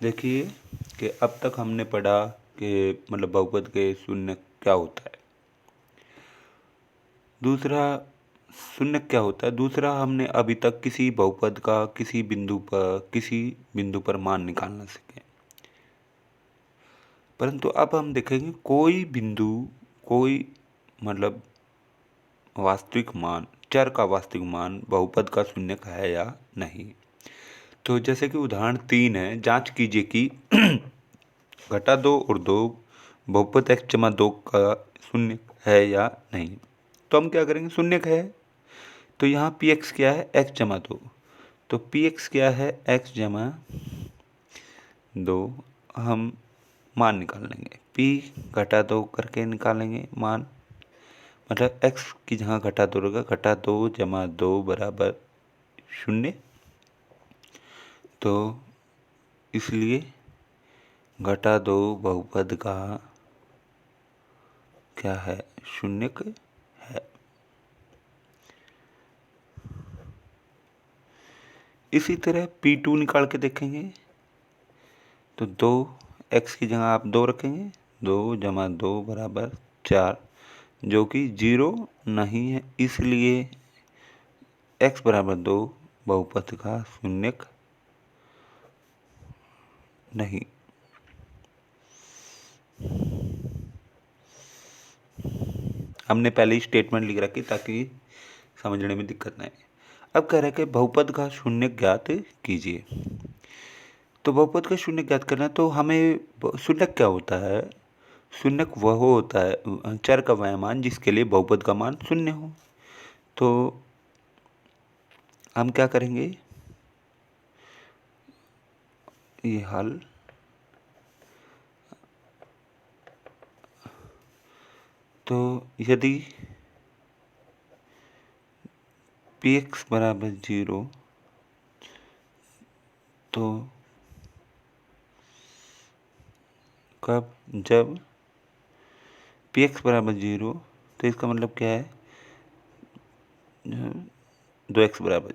देखिए कि अब तक हमने पढ़ा कि मतलब बहुपद के शून्य क्या होता है। दूसरा, शून्य क्या होता है। दूसरा, हमने अभी तक किसी बहुपद का किसी बिंदु पर मान निकाल ना सके। परंतु अब हम देखेंगे कोई मतलब वास्तविक मान, चर का वास्तविक मान बहुपद का शून्य है या नहीं। तो जैसे कि उदाहरण 3 है, जांच कीजिए कि घटा 2 और 2 बहुपद x जमा 2 का शून्य है या नहीं। तो हम क्या करेंगे, शून्य है तो यहाँ px क्या है, x जमा 2। तो px क्या है, x जमा 2। हम मान निकाल लेंगे, p घटा 2 करके निकालेंगे मान, मतलब x की जगह घटा 2 रहेगा, घटा 2 जमा 2 बराबर 0। तो इसलिए घटा 2 बहुपद का क्या है, शून्य है। इसी तरह P2 निकाल के देखेंगे तो 2x की जगह आप 2 रखेंगे, 2 जमा 2 बराबर 4, जो कि 0 नहीं है, इसलिए x बराबर 2 बहुपद का शून्य नहीं। हमने पहले ही स्टेटमेंट लिख रखी ताकि समझने में दिक्कत न आए। अब कह रहे हैं कि बहुपद का शून्य ज्ञात कीजिए। तो बहुपद का शून्य ज्ञात करना, तो हमें शून्य क्या होता है, शून्य वह होता है चर का वह मान जिसके लिए बहुपद का मान शून्य हो। तो हम क्या करेंगे, ये हल, तो यदि px बराबर 0 तो कब, जब px बराबर 0, तो इसका मतलब क्या है, 2x बराबर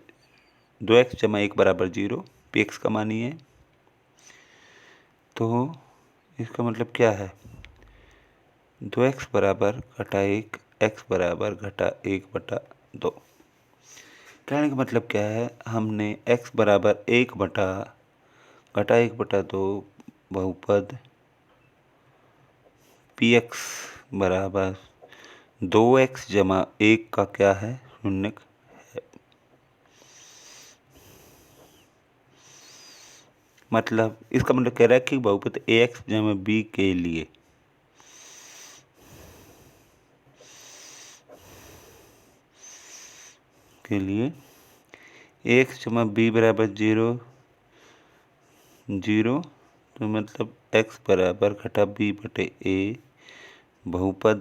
2x जमा 1 बराबर 0, px का मान ही है। तो इसका मतलब क्या है, 2x बराबर घटा 1, x बराबर घटा 1 बटा 2। कहने का मतलब क्या है, हमने x बराबर 1 बटा घटा 1 बटा 2 बहुपद px बराबर 2x जमा 1 का क्या है, शून्य है। मतलब इसका मतलब कह रहा है कि बहुपद ax जमा b के लिए ax जमा b बराबर 0, तो मतलब x बराबर घटा b बटे a बहुपद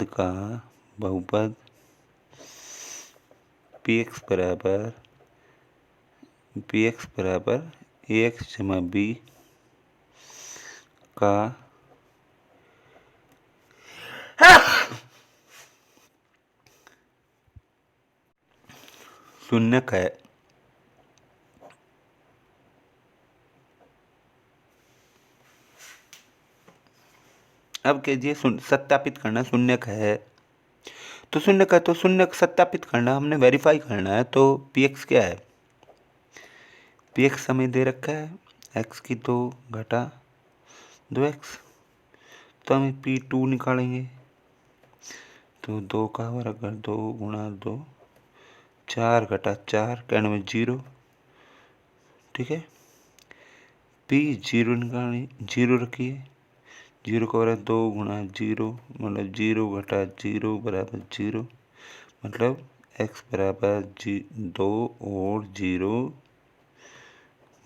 px बराबर ax जमा b का शून्य है। अब कीजिए सत्यापित करना, शून्य है तो शून्य का, तो शून्य सत्यापित करना, हमने वेरीफाई करना है। तो px क्या है, px हमें दे रखा है x की 2 घटा 2x, तो हमें p2 निकालेंगे। तो 2 का वर्ग 2 गुणा 2, 4 घटा 4, कहने में 0, ठीक है। p0 निकालें, 0 रखिए, 0 का वर्ग 2 गुणा 0, मतलब 0 घटा 0 बराबर 0, मतलब x बराबर 2 और 0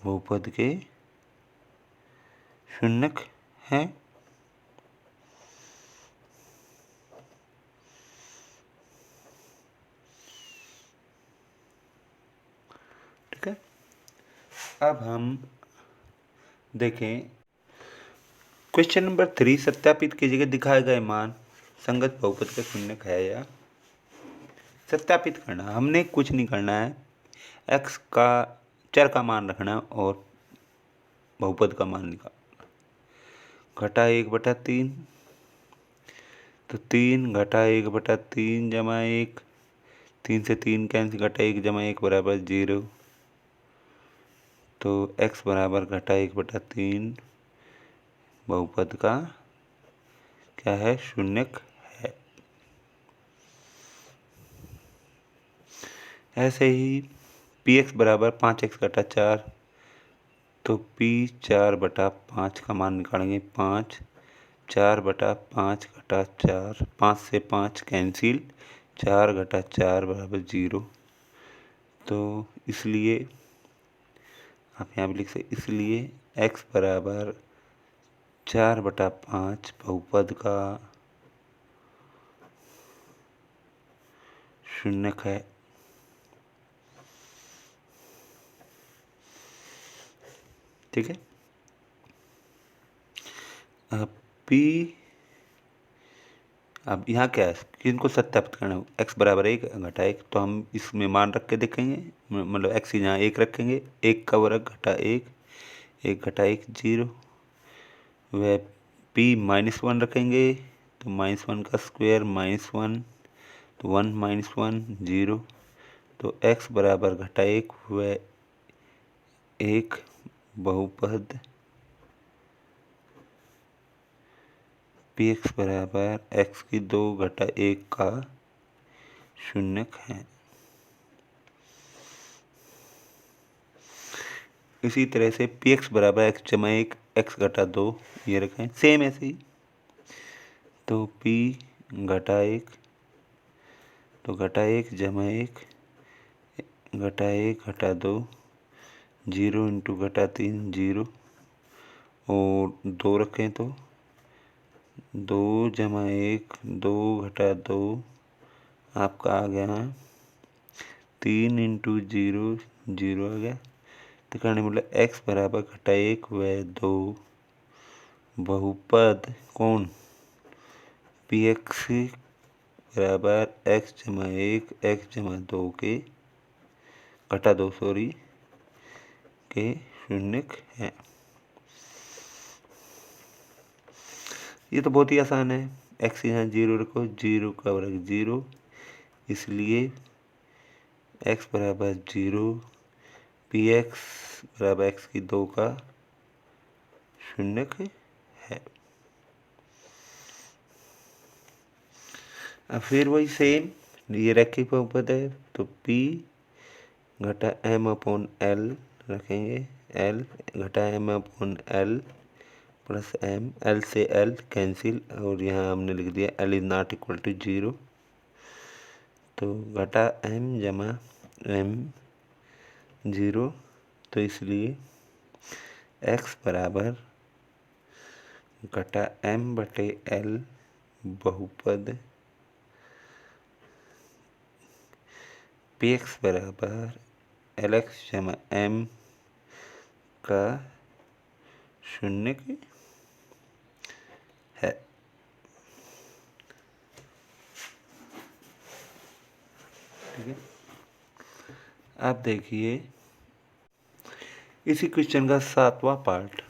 बहुपद के शून्य हैं। ठीक है, अब हम देखें क्वेश्चन नंबर 3, सत्यापित कीजिए दिखाए गए मान संगत बहुपद का शून्य है या। सत्यापित करना, हमने कुछ नहीं करना है, x का चर का मान रखना और बहुपद का मान निकालना। घटा 1/3, तो 3 घटा 1/3 जमा 1, 3 से 3 कैंसिल, घटा 1 जमा 1 बराबर 0। तो x बराबर घटा 1/3 बहुपद का क्या है, शून्यक है। ऐसे ही px बराबर 5x घटा 4, तो p 4/5 का मान निकालेंगे 5, 4/5 घटा 4, 5 से 5 कैंसिल, 4 घटा 4 बराबर 0। तो इसलिए आप यहाँ भी लिख सकते, इसलिए x बराबर 4/5 बहुपद का शून्यक है। ठीक है। p, अब यहाँ क्या है कि इनको सत्यापित करना है। x बराबर 1 घटा 1, तो हम इसमें मान रख के देखेंगे, मतलब x यहाँ 1 रखेंगे, 1 का वर्ग घटा 1, 1 घटा 1 0। वह p -1 रखेंगे, तो -1 का स्क्वायर -1, तो 1 -1 0। तो x बराबर घटा 1 वह एक बहुपद px बराबर x की 2 घटा 1 का शून्यक है। इसी तरह से px बराबर x जमा 1 x घटा 2 ये रखें, सेम ऐसे ही। तो p घटा 1, तो घटा 1 जमा 1 घटा 1 घटा 2, 0 इंटू घटा 3 0, और 2 रखें तो 2 जमा 1 2 घटा 2 आपका आ गया 3 इंटू 0 0 आ गया। तो कहने मतलब x बराबर घटा 1 व 2 बहुपद कौन, px बराबर x जमा 1 x जमा 2 के घटा 2 सॉरी के शून्यक है। ये तो बहुत ही आसान है। x यहाँ 0 रखो, 0 का वर्ग 0, इसलिए x बराबर 0, px बराबर x की 2 का शून्यक है। अब फिर वही सेम, ये रैखिक बहुपद है, तो p घटा m/l रखेंगे, l घटा m/l प्लस m, l से l कैंसिल, और यहाँ हमने लिख दिया l is not equal to 0। तो घटा m जमा m 0, तो इसलिए x बराबर घटा m/l बहुपद px बराबर lx जमा m का शून्यक है। ठीक है। आप देखिए इसी क्वेश्चन का 7वां पार्ट।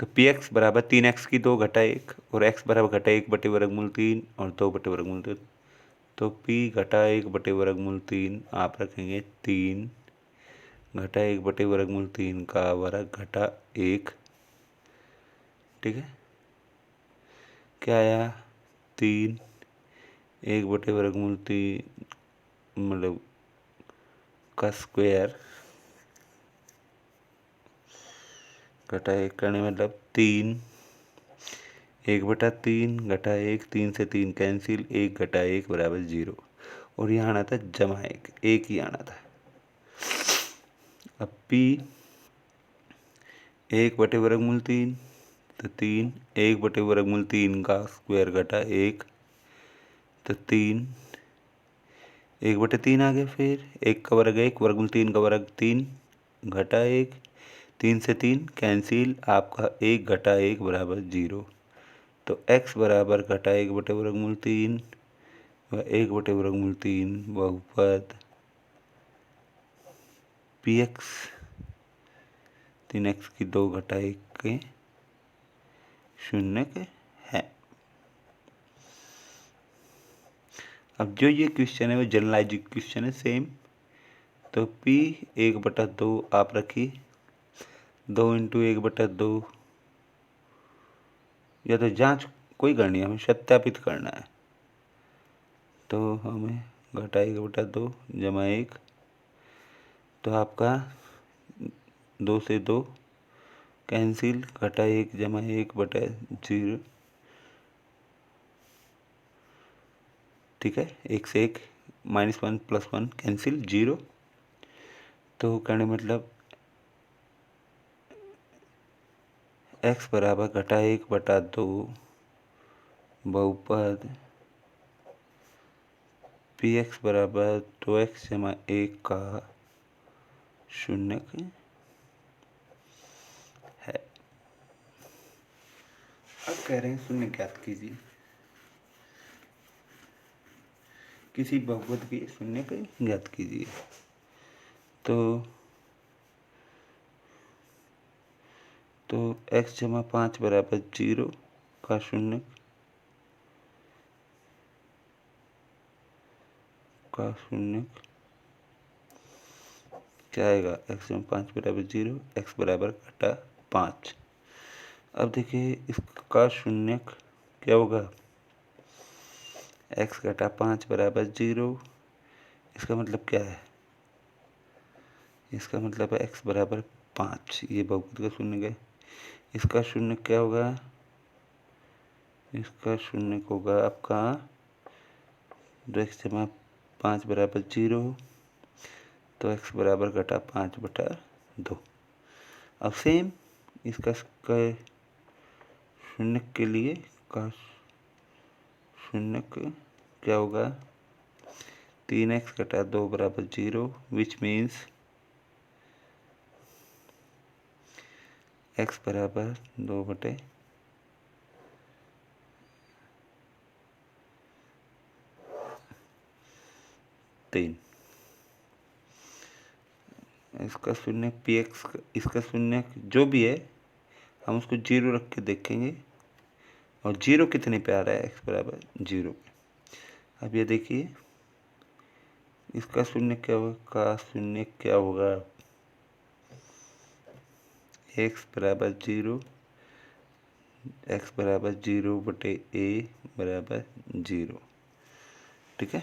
तो px बराबर 3x की 2 घटा 1 और x बराबर घटा 1/3 और 2/3। तो p घटा 1/3 आप रखेंगे 3 घटा 1/3 का वर्ग घटा 1। ठीक है। क्या आया, 3 1/3 मतलब का स्क्वायर घटा 1 करने मतलब 3 1/3 घटा 1, 3 से 3 कैंसिल, 1 घटा 1 बराबर 0। और यहाँ आना था जमा 1 ही आना था। अब p 1/3, तो 3 1/3 का स्क्वायर घटा 1, तो 3 1/3 आ गया। फिर 1 का वर्ग 1, वर्गमूल 3 का वर्ग 3 घटा 1, 3 से 3 कैंसिल, आपका 1 घटा 1 बराबर 0। तो x बराबर घटा 1/3 व 1/3 बहुपद px 3x की 2 घटा 1 के शून्य है। अब जो ये क्वेश्चन है वो जनरलाइज क्वेश्चन है सेम। तो P 1/2 आप रखिए, 2 × 1/2, या तो जांच कोई करनी है, हमें सत्यापित करना है। तो हमें घटा 1/2 जमा 1, तो आपका 2 से 2 कैंसिल, घटा 1 जमा 1/0, ठीक है। 1 से 1 -1 + 1 कैंसिल 0। तो कहने मतलब x बराबर घटा 1/2 बहुपद px बराबर 2x जमा 1 का शून्य है। अब कह रहे हैं शून्य ज्ञात कीजिए, किसी बहुपद के शून्य को ज्ञात कीजिए। तो x जमा 5 बराबर 0 का शून्य क्या आएगा? x जमा 5 बराबर 0, x बराबर घटा 5। अब देखिए इसका शून्य क्या होगा? x घटा 5 बराबर 0। इसका मतलब क्या है? इसका मतलब है x बराबर 5। ये बहुपद का शून्य है। इसका शून्य क्या होगा? इसका शून्य होगा आपका 2x जमा 5 बराबर 0, तो x बराबर घटा 5/2। अब सेम इसका शून्य के लिए का शून्य क्या होगा? 3x घटा 2 बराबर 0, विच मीन्स x बराबर 2/3। इसका शून्य px, इसका शून्य जो भी है हम उसको 0 रख के देखेंगे, और 0 कितने पे आ रहा है? x बराबर 0 पे। अब ये देखिए इसका शून्य क्या होगा? का शून्य क्या होगा? x बराबर 0, x बराबर 0/a बराबर 0, ठीक है।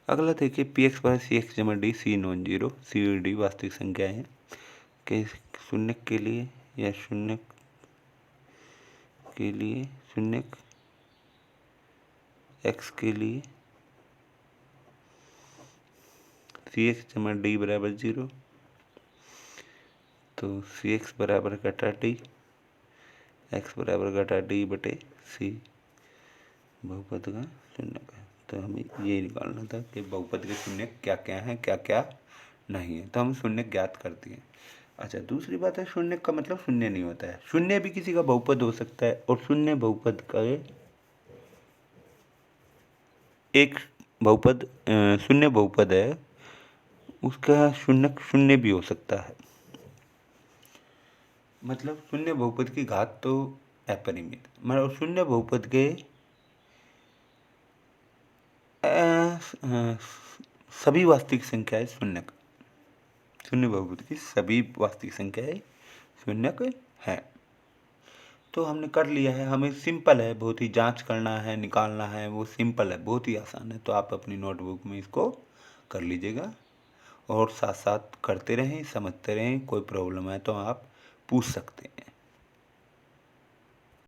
अगला देखिए px बराबर cx जमा d, c non zero, c और d वास्तविक संख्या है कि शून्य के लिए या शून्य के लिए शून्य x के लिए cx जमा d बराबर 0, तो cx बराबर घटा d, x बराबर घटा d/c बहुपद का शून्य का। तो हमें ये निकालना था कि बहुपद के शून्य क्या क्या हैं, क्या क्या नहीं है। तो हम शून्य ज्ञात करते हैं। अच्छा, दूसरी बात है शून्य का मतलब शून्य नहीं होता है। शून्य भी किसी का बहुपद हो सकता है, और शून्य बहुपद का एक बहुपद शून्य बहुपद है, उसका शून्य शून्य भी हो सकता है। मतलब शून्य बहुपद की घात तो अपरिमित, मतलब शून्य बहुपद के सभी वास्तविक संख्याएं शून्य बहुपद की सभी वास्तविक संख्याएं शून्य है। तो हमने कर लिया है। हमें सिंपल है, बहुत ही जांच करना है, निकालना है, वो सिंपल है, बहुत ही आसान है। तो आप अपनी नोटबुक में इसको कर लीजिएगा, और साथ साथ करते रहें, समझते रहें। कोई प्रॉब्लम है तो आप पूछ सकते हैं।